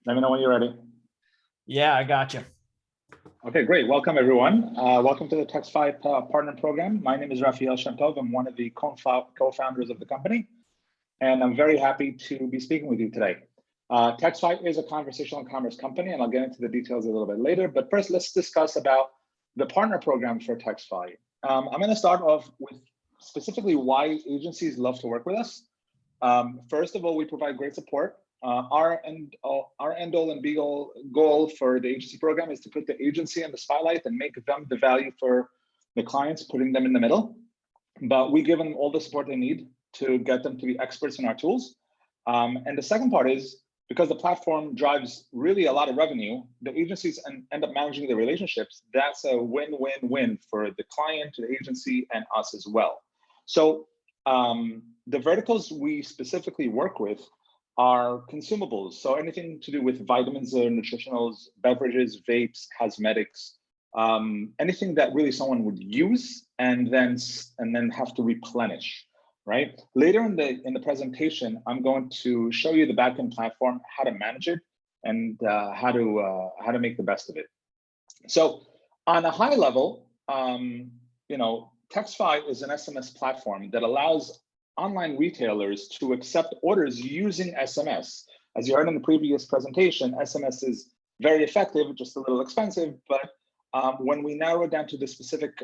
Let me know when you're ready. Yeah, I got you. Okay, great. Welcome, everyone. Welcome to the TXTFi Partner Program. My name is Raphael Shemtov. I'm one of the co-founders of the company, and I'm very happy to be speaking with you today. TXTFi is a conversational commerce company, and I'll get into the details a little bit later. But first, let's discuss about the partner program for TXTFi. I'm going to start off with specifically why agencies love to work with us. First of all, we provide great support. Our end all and be all goal for the agency program is to put the agency in the spotlight and make them the value for the clients, putting them in the middle. But we give them all the support they need to get them to be experts in our tools. And the second part is, because the platform drives really a lot of revenue, the agencies end up managing the relationships. That's a win-win-win for the client, the agency, and us as well. So the verticals we specifically work with are consumables. So anything to do with vitamins or nutritionals, beverages, vapes, cosmetics, anything that really someone would use and then have to replenish, right? Later in the presentation, I'm going to show you the backend platform, how to manage it, and how to make the best of it. So on a high level, TXTFi is an SMS platform that allows online retailers to accept orders using SMS. As you heard in the previous presentation, SMS is very effective, just a little expensive, but when we narrow it down to the specific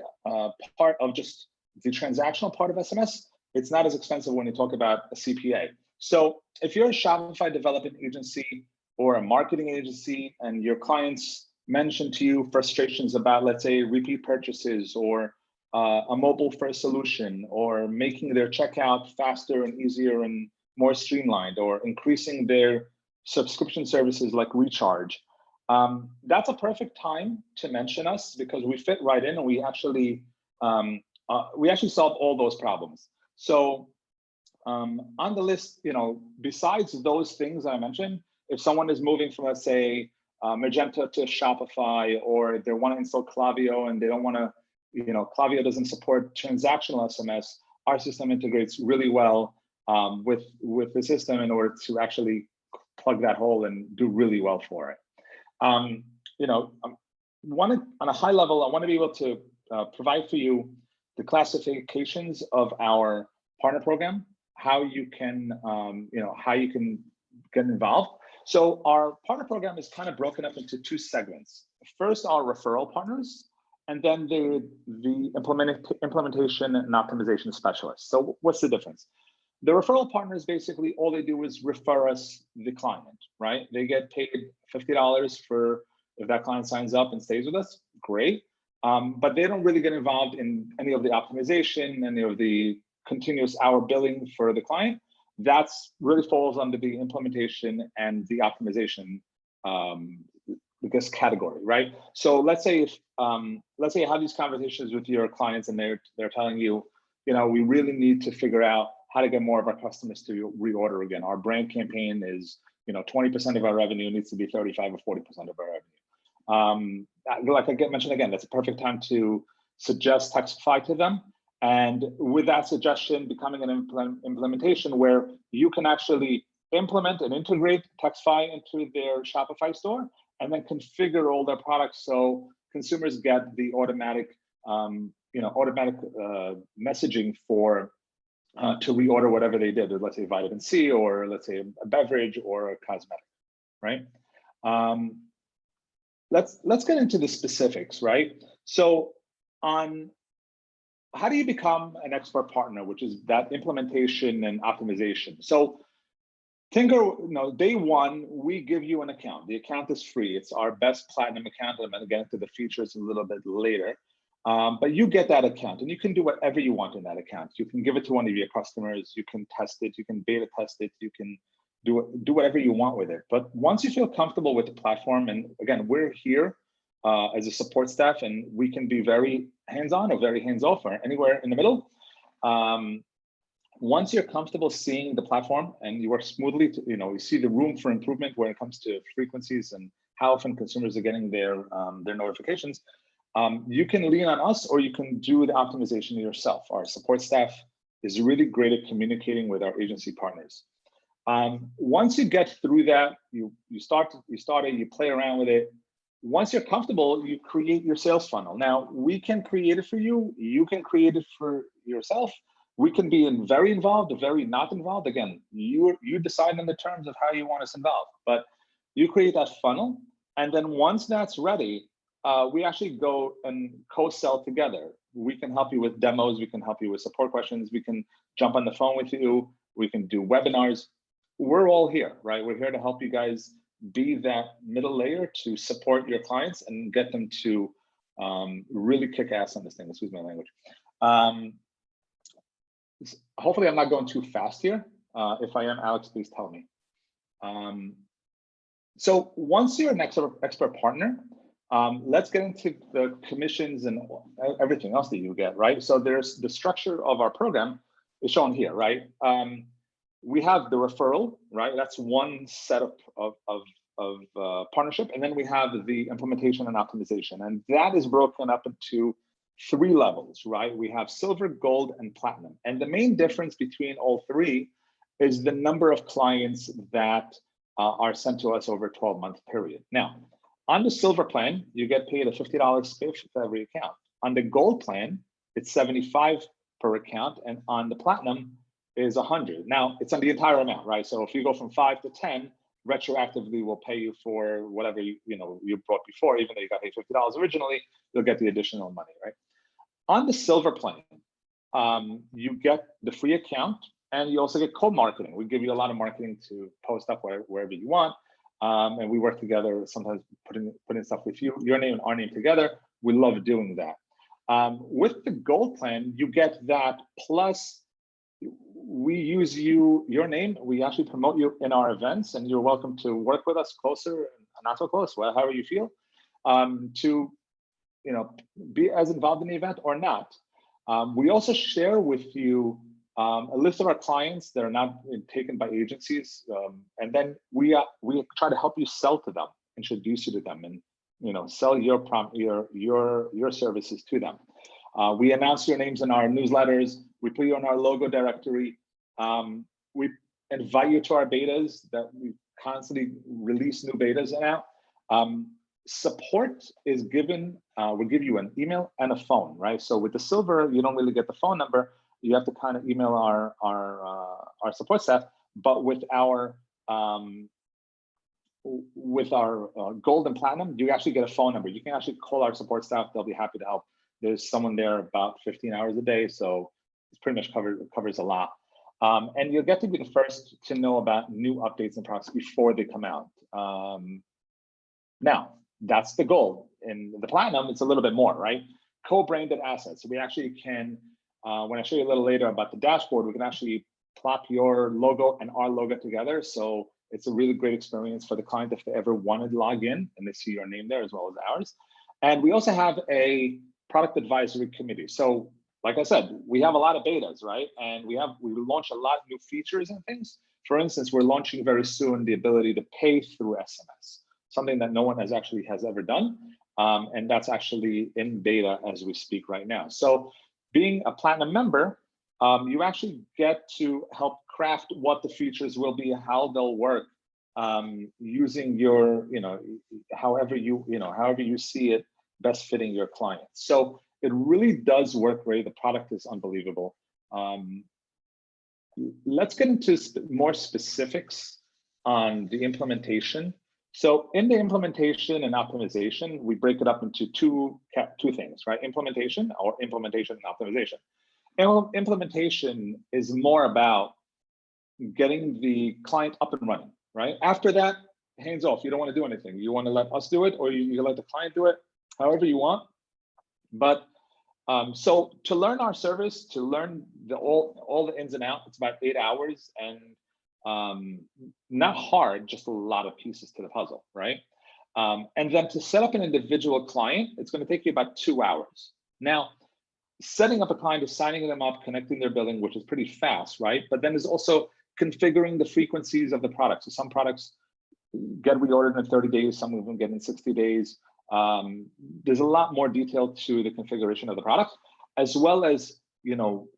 part of just the transactional part of SMS, it's not as expensive when you talk about a CPA. So if you're a Shopify development agency or a marketing agency and your clients mention to you frustrations about, let's say, repeat purchases or a mobile-first solution, or making their checkout faster and easier and more streamlined, or increasing their subscription services like recharge, that's a perfect time to mention us, because we fit right in and we actually solve all those problems. So on the list, besides those things I mentioned, if someone is moving from, let's say, Magento to Shopify, or they want to install Klaviyo and they don't want to, Klaviyo doesn't support transactional SMS, our system integrates really well with the system in order to actually plug that hole and do really well for it. On a high level, I want to be able to provide for you the classifications of our partner program, how you can get involved. So our partner program is kind of broken up into two segments. First, our referral partners, and then the implementation and optimization specialists. So what's the difference? The referral partners, basically, all they do is refer us the client, right? They get paid $50 for if that client signs up and stays with us, great. But they don't really get involved in any of the optimization, any of the continuous hour billing for the client. That's really falls under the implementation and the optimization this category, right? So let's say you have these conversations with your clients and they're telling you, we really need to figure out how to get more of our customers to reorder again. Our brand campaign is, 20% of our revenue needs to be 35 or 40% of our revenue. Like I mentioned again, that's a perfect time to suggest TXTFi to them. And with that suggestion becoming an implementation where you can actually implement and integrate TXTFi into their Shopify store, and then configure all their products so consumers get the automatic messaging for to reorder whatever they did, let's say vitamin C, or let's say a beverage or a cosmetic, right? Let's get into the specifics, right? So on how do you become an expert partner, which is that implementation and optimization. So day one, we give you an account. The account is free. It's our best platinum account. I'm going to get into the features a little bit later. But you get that account and you can do whatever you want in that account. You can give it to one of your customers. You can test it. You can beta test it. You can do whatever you want with it. But once you feel comfortable with the platform, and again, we're here as a support staff, and we can be very hands-on or very hands-off or anywhere in the middle. Once you're comfortable seeing the platform and you work smoothly, you see the room for improvement when it comes to frequencies and how often consumers are getting their notifications, you can lean on us, or you can do the optimization yourself. Our support staff is really great at communicating with our agency partners. Once you get through that, you start it, you play around with it. Once you're comfortable, you create your sales funnel. Now, we can create it for you. You can create it for yourself. We can be very involved or very not involved. Again, you decide on the terms of how you want us involved. But you create that funnel, and then once that's ready, we actually go and co-sell together. We can help you with demos. We can help you with support questions. We can jump on the phone with you. We can do webinars. We're all here, right? We're here to help you guys be that middle layer to support your clients and get them to really kick ass on this thing. Excuse my language. Hopefully I'm not going too fast here. If I am, Alex, please tell me. So once you're an expert partner, let's get into the commissions and everything else that you get, right? So there's the structure of our program is shown here, right? We have the referral, right? That's one set of partnership. And then we have the implementation and optimization. And that is broken up into 3 levels, right? We have silver, gold, and platinum. And the main difference between all 3 is the number of clients that are sent to us over a 12-month period. Now, on the silver plan, you get paid a $50 spiff for every account. On the gold plan, it's $75 per account. And on the platinum is $100. Now, it's on the entire amount, right? So if you go from 5 to 10, retroactively we'll pay you for whatever you bought before, even though you got paid $50 originally, you'll get the additional money, right? On the silver plan, you get the free account, and you also get co-marketing. We give you a lot of marketing to post up wherever you want, and we work together, sometimes putting stuff with you, your name and our name together. We love doing that. With the gold plan, you get that plus we use your name. We actually promote you in our events, and you're welcome to work with us closer and not so close, however you feel, to be as involved in the event or not. We also share with you a list of our clients that are not taken by agencies, and then we try to help you sell to them, introduce you to them, and sell your services to them. We announce your names in our newsletters. We put you on our logo directory. We invite you to our betas that we constantly release new betas now. Support is given, we'll give you an email and a phone, right? So with the silver, you don't really get the phone number. You have to kind of email our support staff, but with our gold and platinum, you actually get a phone number. You can actually call our support staff. They'll be happy to help. There's someone there about 15 hours a day, so it's pretty much covers a lot. And you'll get to be the first to know about new updates and products before they come out. Now, that's the gold. In the platinum, it's a little bit more, right? Co-branded assets. So we actually can, when I show you a little later about the dashboard, we can actually plop your logo and our logo together. So it's a really great experience for the client if they ever wanted to log in and they see your name there as well as ours. And we also have a product advisory committee. So like I said, we have a lot of betas, right? And we launched a lot of new features and things. For instance, we're launching very soon the ability to pay through SMS, something that no one has ever done. And that's actually in beta as we speak right now. So being a platinum member, you actually get to help craft what the features will be, how they'll work, using your, however you see it best fitting your clients. So it really does work great. The product is unbelievable. Let's get into more specifics on the implementation. So in the implementation and optimization, we break it up into two things, right? Implementation and optimization. Implementation is more about getting the client up and running, right? After that, hands off. You don't want to do anything. You want to let us do it, or you let the client do it, however you want. But so to learn our service, to learn all the ins and outs, it's about 8 hours, and not hard, just a lot of pieces to the puzzle, right? And then to set up an individual client, it's going to take you about 2 hours. Now, setting up a client is signing them up, connecting their billing, which is pretty fast, right? But then there's also configuring the frequencies of the products. So some products get reordered in 30 days, some of them get in 60 days. There's a lot more detail to the configuration of the product, as well as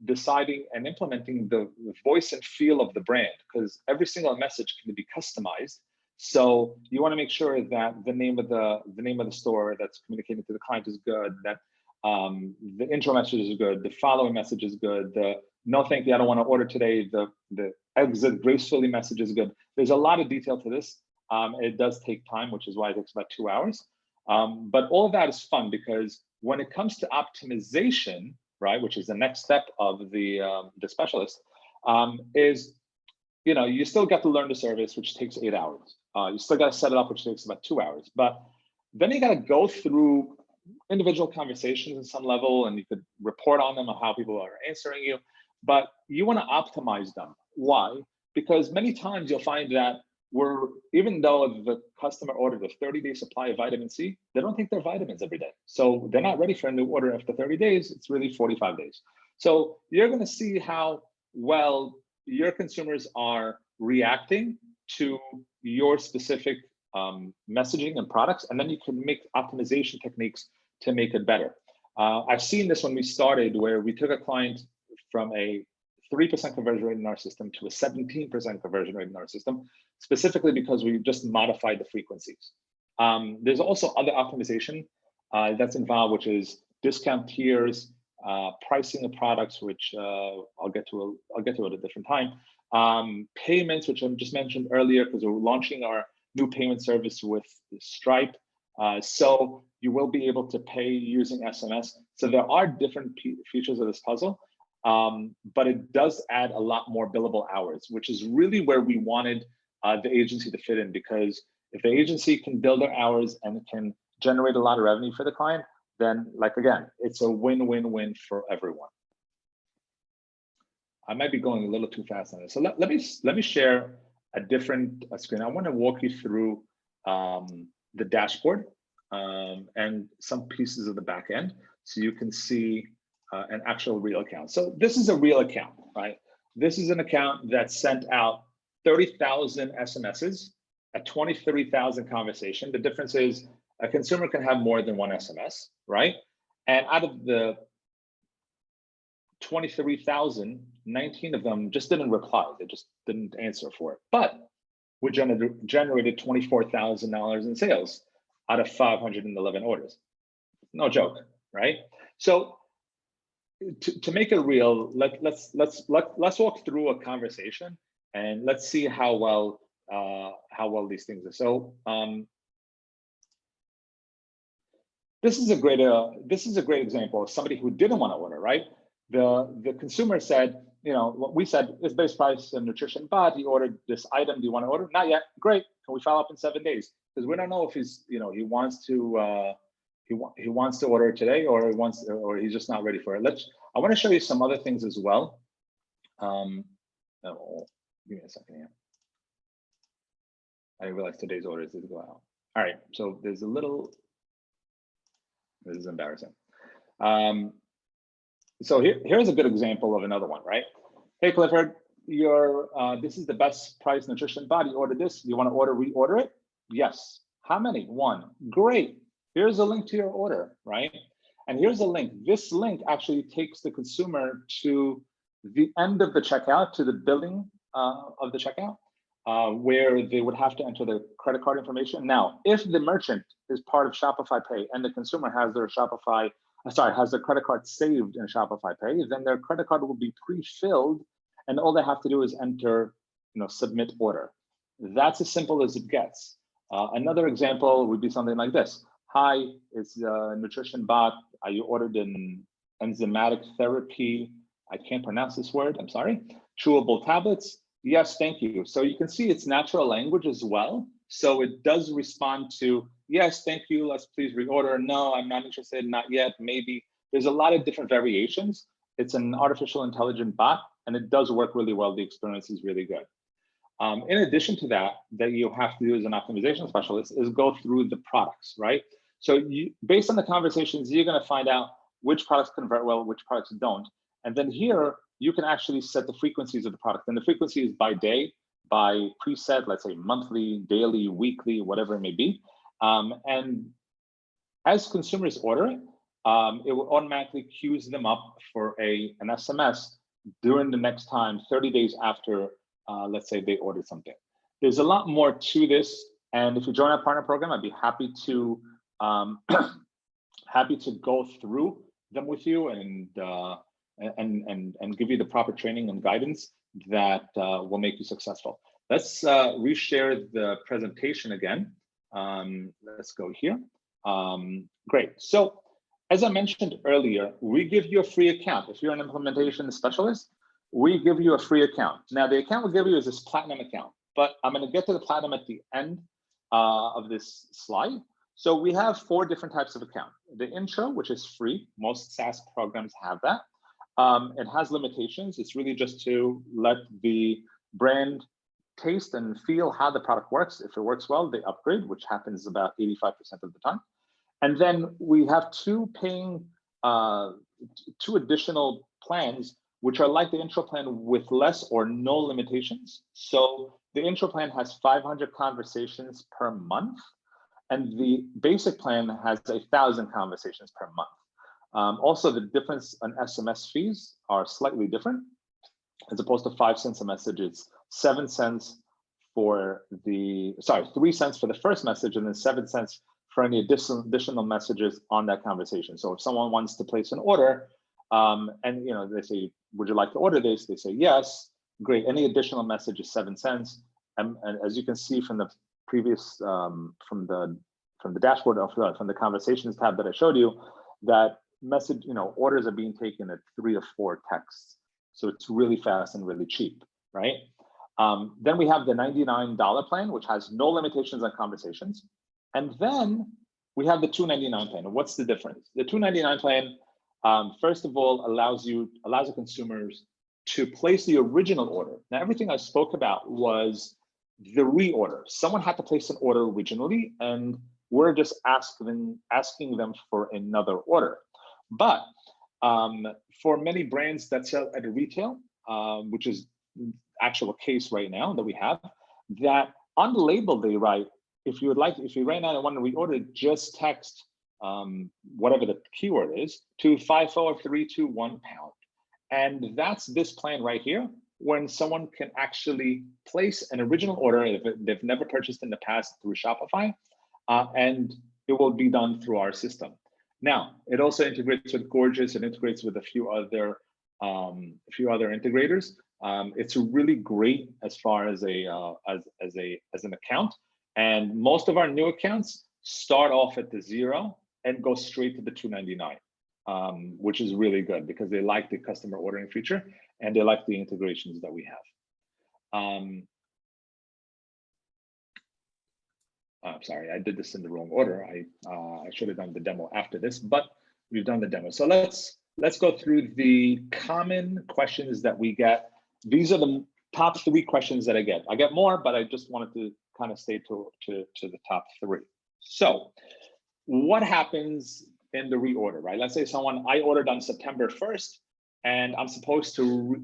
deciding and implementing the voice and feel of the brand, because every single message can be customized. So you want to make sure that the name of the store that's communicating to the client is good, that the intro message is good, the following message is good, the no thank you, I don't want to order today, the exit gracefully message is good. There's a lot of detail to this. It does take time, which is why it takes about 2 hours. But all of that is fun, because when it comes to optimization, right, which is the next step of the specialist, is you still got to learn the service, which takes 8 hours. You still got to set it up, which takes about 2 hours. But then you got to go through individual conversations at some level, and you could report on them on how people are answering you. But you want to optimize them. Why? Because many times you'll find that even though the customer ordered a 30-day supply of vitamin C, they don't take their vitamins every day. So they're not ready for a new order after 30 days. It's really 45 days. So you're going to see how well your consumers are reacting to your specific messaging and products, and then you can make optimization techniques to make it better. I've seen this when we started, where we took a client from a 3% conversion rate in our system to a 17% conversion rate in our system, specifically because we just modified the frequencies. There's also other optimization that's involved, which is discount tiers, pricing of products, which I'll get to at a different time. Payments, which I just mentioned earlier, because we're launching our new payment service with Stripe. So you will be able to pay using SMS. So there are different features of this puzzle, but it does add a lot more billable hours, which is really where we wanted the agency to fit in, because if the agency can bill their hours and it can generate a lot of revenue for the client, then again, it's a win-win-win for everyone. I might be going a little too fast on this. So let me share a different screen. I want to walk you through the dashboard and some pieces of the back end, so you can see an actual real account. So this is a real account, right? This is an account that sent out 30,000 SMSs, a 23,000 conversation. The difference is a consumer can have more than one SMS, right? And out of the 23,000, 19 of them just didn't reply. They just didn't answer for it. But we generated $24,000 in sales out of 511 orders. No joke, right? So to make it real, let's walk through a conversation and let's see how well these things are. So this is a great example of somebody who didn't want to order, right? The consumer said, what we said is base price and nutrition, but he ordered this item. Do you want to order? Not yet. Great. Can we follow up in 7 days? Because we don't know if he's, he wants to order today, or he's just not ready for it. I want to show you some other things as well. Oh, give me a second here. I didn't realize today's orders did go out. All right. So there's a little. This is embarrassing. So here's a good example of another one, right? Hey, Clifford, this is the best price nutrition bar. You ordered this. You want to reorder it? Yes. How many? 1. Great. Here's a link to your order, right? And here's a link. This link actually takes the consumer to the end of the checkout, to the billing of the checkout, where they would have to enter their credit card information. Now, if the merchant is part of Shopify Pay and the consumer has their has their credit card saved in Shopify Pay, then their credit card will be pre-filled, and all they have to do is enter, submit order. That's as simple as it gets. Another example would be something like this. Hi, it's Nutrition Bot. You ordered an enzymatic therapy. I can't pronounce this word, I'm sorry. Chewable tablets. Yes, thank you. So you can see it's natural language as well. So it does respond to, yes, thank you, let's please reorder. No, I'm not interested, not yet, maybe. There's a lot of different variations. It's an artificial intelligent bot, and it does work really well. The experience is really good. In addition to that you have to do as an optimization specialist is go through the products, right? So based on the conversations, you're gonna find out which products convert well, which products don't. And then here, you can actually set the frequencies of the product. And the frequency is by day, by preset, let's say monthly, daily, weekly, whatever it may be. And as consumers order it, it will automatically queues them up for an SMS during the next time, 30 days after, let's say they ordered something. There's a lot more to this, and if you join our partner program, I'd be happy to happy to go through them with you and give you the proper training and guidance that will make you successful. Let's reshare the presentation again. Let's go here. Great. So as I mentioned earlier, we give you a free account. If you're an implementation specialist, we give you a free account. Now, the account we'll give you is this platinum account, but I'm going to get to the platinum at the end of this slide. So we have 4 different types of account. The intro, which is free. Most SaaS programs have that. It has limitations. It's really just to let the brand taste and feel how the product works. If it works well, they upgrade, which happens about 85% of the time. And then we have 2 paying, 2 additional plans, which are like the intro plan with less or no limitations. So the intro plan has 500 conversations per month, and the basic plan has 1,000 conversations per month. Also, the difference in SMS fees are slightly different. As opposed to 5 cents a message, it's 7 cents for the, 3 cents for the first message, and then 7 cents for any additional messages on that conversation. So if someone wants to place an order, and they say, would you like to order this? They say yes, great. Any additional message is 7 cents. And as you can see from the previous, from the dashboard, from the conversations tab that I showed you, that message, orders are being taken at 3 or 4 texts. So it's really fast and really cheap, right? Then we have the $99 plan, which has no limitations on conversations. And then we have the $299 plan. What's the difference? The $299 plan, first of all, allows the consumers to place the original order. Now, everything I spoke about was the reorder. Someone had to place an order originally, and we're just asking them for another order. But for many brands that sell at a retail, which is actual case right now that we have, that on the label they write, if you right now want to reorder, just text whatever the keyword is to 54321#. And that's this plan right here, when someone can actually place an original order if they've never purchased in the past through Shopify, and it will be done through our system. Now, it also integrates with Gorgeous. It integrates with a few other integrators. It's really great as far as an account. And most of our new accounts start off at the 0 and go straight to the $299, which is really good because they like the customer ordering feature and they like the integrations that we have. I'm sorry, I did this in the wrong order. I should have done the demo after this, but we've done the demo. So let's go through the common questions that we get. These are the top 3 questions that I get. I get more, but I just wanted to kind of stay to the top 3. So what happens in the reorder, right? Let's say I ordered on September 1st, and I'm supposed to,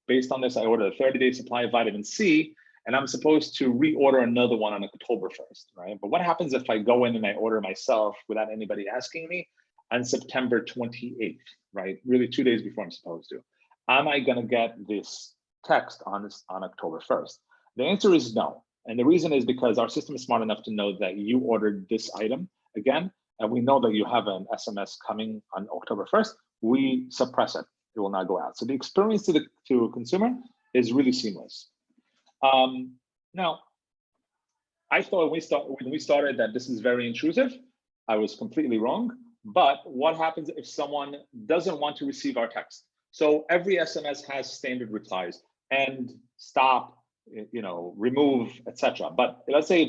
based on this, I ordered a 30-day supply of vitamin C, and I'm supposed to reorder another one on October 1st, right? But what happens if I go in and I order myself without anybody asking me on September 28th, right? Really 2 days before I'm supposed to. Am I gonna get this text on October 1st? The answer is no. And the reason is because our system is smart enough to know that you ordered this item again, and we know that you have an SMS coming on October 1st, we suppress it. It will not go out. So the experience to a consumer is really seamless. Now, I thought when we started that this is very intrusive. I was completely wrong. But what happens if someone doesn't want to receive our text? So every SMS has standard replies, and stop, remove, etc. But let's say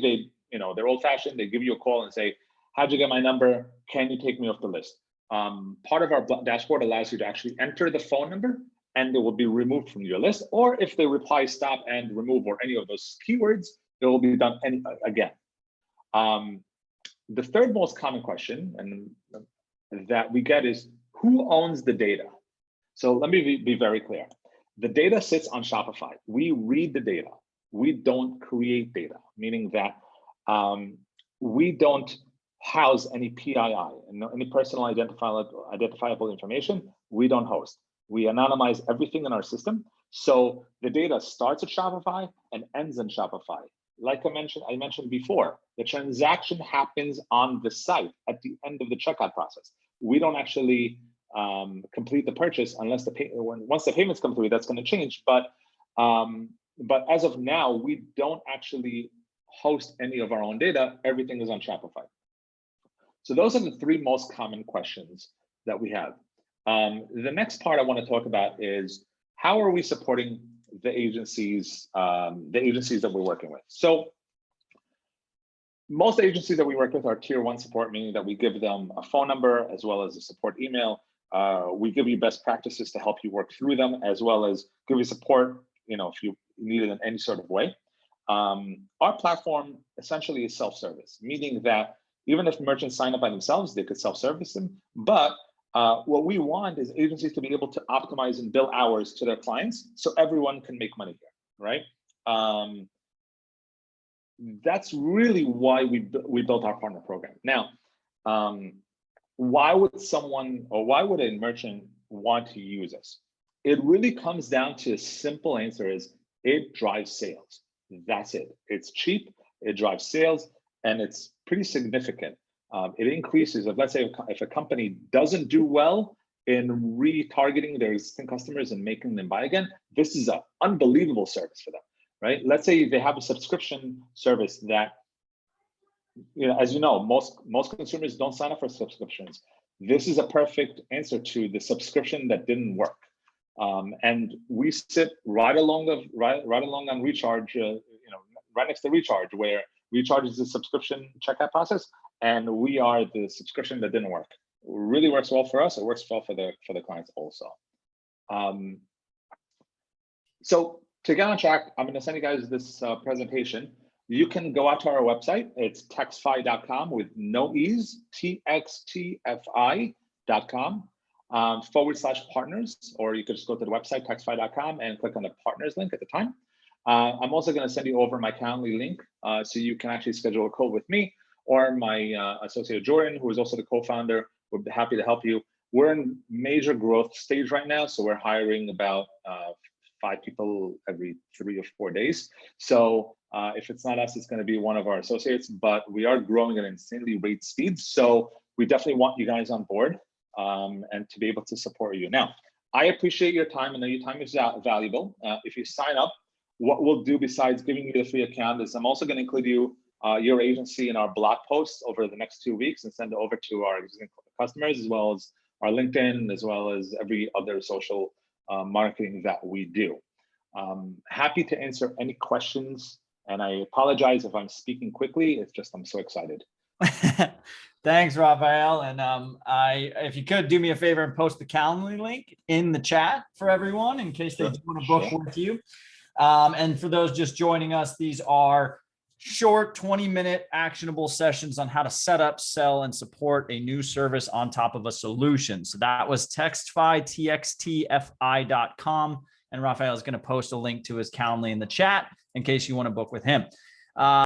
they're old-fashioned. They give you a call and say, "How'd you get my number? Can you take me off the list?" Part of our dashboard allows you to actually enter the phone number, and it will be removed from your list. Or if they reply stop and remove or any of those keywords, it will be done again. The third most common question that we get is, who owns the data? So let me be very clear. The data sits on Shopify. We read the data. We don't create data, meaning that we don't house any PII, any personal identifiable information. We don't host. We anonymize everything in our system. So the data starts at Shopify and ends in Shopify. Like I mentioned before, the transaction happens on the site at the end of the checkout process. We don't actually complete the purchase unless once the payments come through. That's going to change, but as of now, we don't actually host any of our own data. Everything is on Shopify. So those are the three most common questions that we have. The next part I want to talk about is how are we supporting the agencies that we're working with. So most agencies that we work with are tier 1 support, meaning that we give them a phone number as well as a support email. We give you best practices to help you work through them, as well as give you support, if you need it in any sort of way. Our platform essentially is self-service, meaning that even if merchants sign up by themselves, they could self-service them. But what we want is agencies to be able to optimize and bill hours to their clients so everyone can make money here, right? That's really why we built our partner program. Now, why would a merchant want to use us? It really comes down to a simple answer: is it drives sales. That's it. It's cheap, it drives sales, and it's pretty significant. It increases, let's say if a company doesn't do well in retargeting their existing customers and making them buy again, this is an unbelievable service for them, right? Let's say they have a subscription service that, as you know, most consumers don't sign up for subscriptions. This is a perfect answer to the subscription that didn't work. And we sit right along on Recharge, right next to Recharge, where Recharge is the subscription checkout process, and we are the subscription that didn't work. It really works well for us. It works well for the clients also. So to get on track, I'm going to send you guys this presentation. You can go out to our website. It's TXTFi.com with no E's, TXTFi.com /partners, or you could just go to the website, TXTFi.com, and click on the partners link at the time. I'm also going to send you over my Calendly link so you can actually schedule a call with me or my associate Jordan, who is also the co-founder. We'd be happy to help you. We're in major growth stage right now, so we're hiring about 5 people every 3 or 4 days. So if it's not us, it's going to be one of our associates, but we are growing at an insanely rate speed. So we definitely want you guys on board and to be able to support you. Now, I appreciate your time. I know your time is valuable. If you sign up, what we'll do besides giving you the free account is I'm also going to include your agency in our blog posts over the next 2 weeks and send it over to our existing customers, as well as our LinkedIn, as well as every other social marketing that we do. Happy to answer any questions, and I apologize if I'm speaking quickly. It's just I'm so excited. Thanks, Raphael. And if you could do me a favor and post the Calendly link in the chat for everyone in case they do want to book with you. And for those just joining us, these are short 20-minute actionable sessions on how to set up, sell, and support a new service on top of a solution. So that was TXTFi, TXTFi.com. And Raphael is going to post a link to his Calendly in the chat in case you want to book with him.